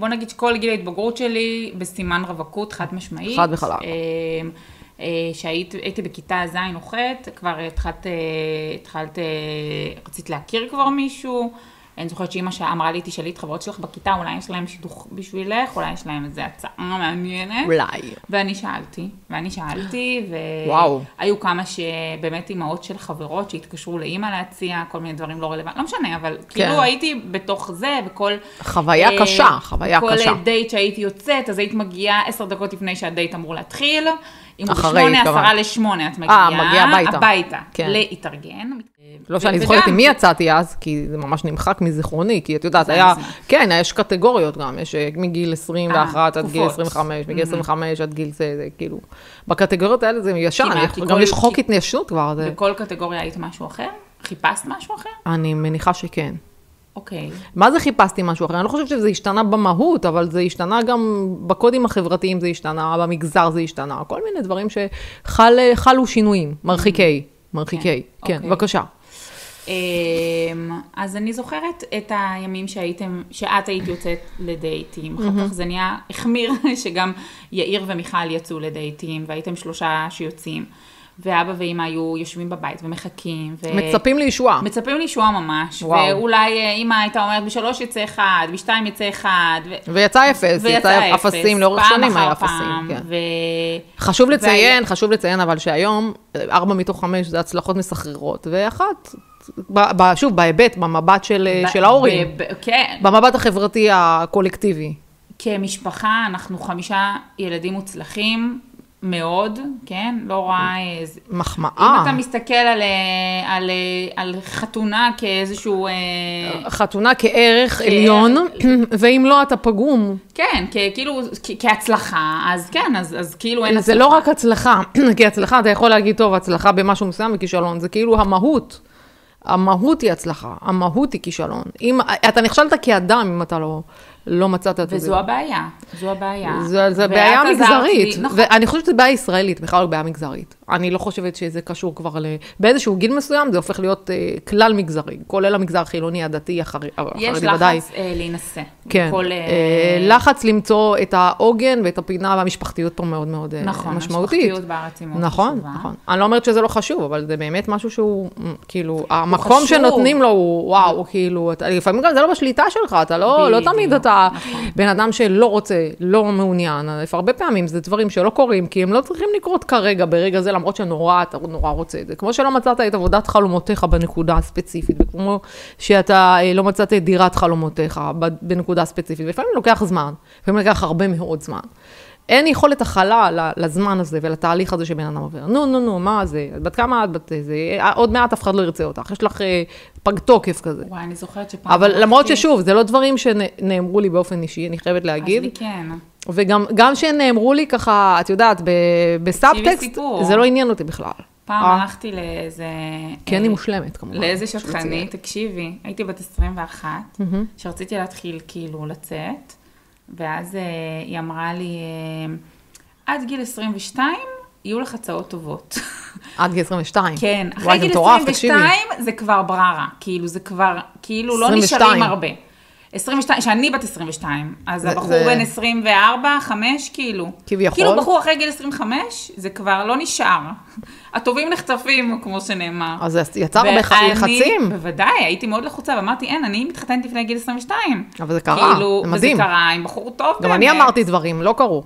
בוא נגיד שכל גיל ההתבגרות שלי בסימן רווקות חד משמעית. חד וחלק. שהייתי בכיתה ז' או ח', כבר רצית להכיר כבר מישהו, אני זוכרת שאמא שאמרה לי, תשאלי את חברות שלך בכיתה, אולי יש להם שידוך בשבילך, אולי יש להם איזו הצעה מעניינת. אולי. ואני שאלתי, והיו כמה שבאמת אימהות של חברות שהתקשרו לאמא להציע, כל מיני דברים לא רלוונטיים, לא משנה, אבל כאילו הייתי בתוך זה, וכל... חוויה קשה. כל דייט שהייתי יוצאת, אז היית מגיעה 10 דקות לפני שהדייט אמור להתחיל, אם הוא ב8:50 את מגיעה הביתה, להתארגן. לא שאני זוכרת עם מי יצאתי אז, כי זה ממש נמחק מזיכרוני, כי את יודעת, היה, כן, יש קטגוריות גם, יש מגיל 21 עד גיל 25, מגיל 25 עד גיל זה, כאילו, בקטגוריות האלה זה ישן, גם יש חוק התיישנות כבר. בכל קטגוריה היית משהו אחר? חיפשת משהו אחר? אני מניחה שכן. אוקיי. מה זה חיפשתי משהו אחר? אני לא חושבת שזה השתנה במהות, אבל זה השתנה גם בקודים החברתיים, זה השתנה, במגזר זה השתנה, כל מיני דברים שחלו שינויים, מרחיקי, כן, בבקשה. אז אני זוכרת את הימים שאת היית יוצאת לדייטים, אחר כך זה נהיה החמיר שגם יאיר ומיכל יצאו לדייטים, והייתם 3 שיוצאים. ואבא ואמא היו יושבים בבית ומחכים. מצפים לישועה. מצפים לישועה ממש. ואולי אמא הייתה אומרת, ב3 יצא 1, ב2 יצא 1. ויצא 0, יצא אפסים, לאורך שנים היה אפסים. חשוב לציין אבל שהיום, 4 מתוך 5 זה הצלחות מסחררות, ואחת, שוב, בהיבט, במבט של ההורים. כן. במבט החברתי הקולקטיבי. כמשפחה, אנחנו 5 ילדים מוצלחים, מאוד, כן? לא רואה איזה... מחמאה. אם אתה מסתכל על חתונה כאיזשהו... חתונה כערך עליון, ואם לא אתה פגום. כן, כאילו, כהצלחה, אז כן, אז כאילו אין הצלחה. זה לא רק הצלחה, כי הצלחה, אתה יכול להגיד, טוב, הצלחה במשהו מסוים וכישלון, זה כאילו המהות. המהות היא הצלחה, המהות היא כישלון. אתה נכשלת כאדם אם אתה לא מצאת את זה. וזו הבעיה, זו הבעיה. זו בעיה מגזרית, ואני חושבת שזה בעיה ישראלית, בכלל לא בעיה מגזרית. אני לא חושבת שזה קשור כבר באיזשהו גיל מסוים, זה הופך להיות כלל מגזרי, כולל המגזר החילוני, הדתי, החרדי ודאי. יש לחץ להינשא. כן, לחץ למצוא את העוגן ואת הפינה והמשפחתיות פה מאוד מאוד משמעותית. נכון, המשפחתיות בארץ היא מאוד חשובה. נכון. אני לא אומרת שזה לא חשוב, אבל זה באמת משהו שהוא, כאילו, המקום שנותנים לו הוא, וואו, כאילו, לפעמים גם זה לא בשליטה שלך, אתה לא תמיד אתה בן אדם שלא רוצה, לא מעוניין, הרבה פעמים זה דברים שלא קורים, כי הם לא צריכים לקרות כרגע, ברגע זה, למרות שנורא, אתה נורא רוצה את זה. כמו שלא מצאת את עבודת חלומותיך בנקודה הספציפית, וכמו שאתה לא מצאת את דירת חלומותיך בנקודה הספציפית, ולפעמים לוקח זמן, לפעמים לוקח הרבה מאוד זמן. אין יכולת הכלה לזמן הזה ולתהליך הזה שבן אדם עובר. נו, מה זה? בת כמה את בת זה? עוד מעט אף אחד לא ירצה אותך. יש לך פג תוקף כזה. וואי, אני זוכרת שפעם... אבל למרות ששוב, זה לא דברים שנאמרו לי באופן אישי, אני חייבת להגיד. אז לי כן. וגם שנאמרו לי ככה, את יודעת, בסאבטקסט, זה לא עניין אותי בכלל. פעם הלכתי לאיזה... כן, היא מושלמת, כמובן. לאיזה שטחנית, תקשיבי, הייתי בת 21, שרציתי להתחיל כאילו לצאת, ואז היא אמרה לי, עד גיל 22 יהיו לך הצעות טובות. עד גיל 22? כן, אחרי גיל 22 זה כבר בררה, כאילו זה כבר, כאילו לא נשארים הרבה. 22, שאני בת 22, אז הבחור בין 24, 5, כאילו. כביכול. כאילו בחור אחרי גיל 25, זה כבר לא נשאר. הטובים נחטפים, כמו שנאמר. אז יצר הרבה לחצים? בוודאי, הייתי מאוד לחוצה, ואמרתי, אני מתחתנת לפני גיל 22. אבל זה קרה, זה מדהים. וזה קרה עם בחור טוב באמת. גם אני אמרתי דברים, לא קרו.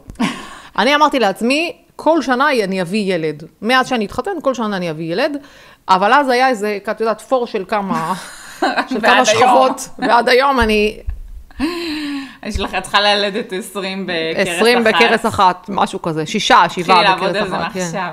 אני אמרתי לעצמי, כל שנה אני אביא ילד. מאז שאני אתחתן, כל שנה אני אביא ילד, אבל אז היה איזה, את יודעת, פור של כמה שכבות, ועד היום אני... יש לך, צריכה ללדת 20 בקרס אחת. 20 בקרס אחת, משהו כזה, 6, 7 בקרס אחת. לעבוד על זה מעכשיו.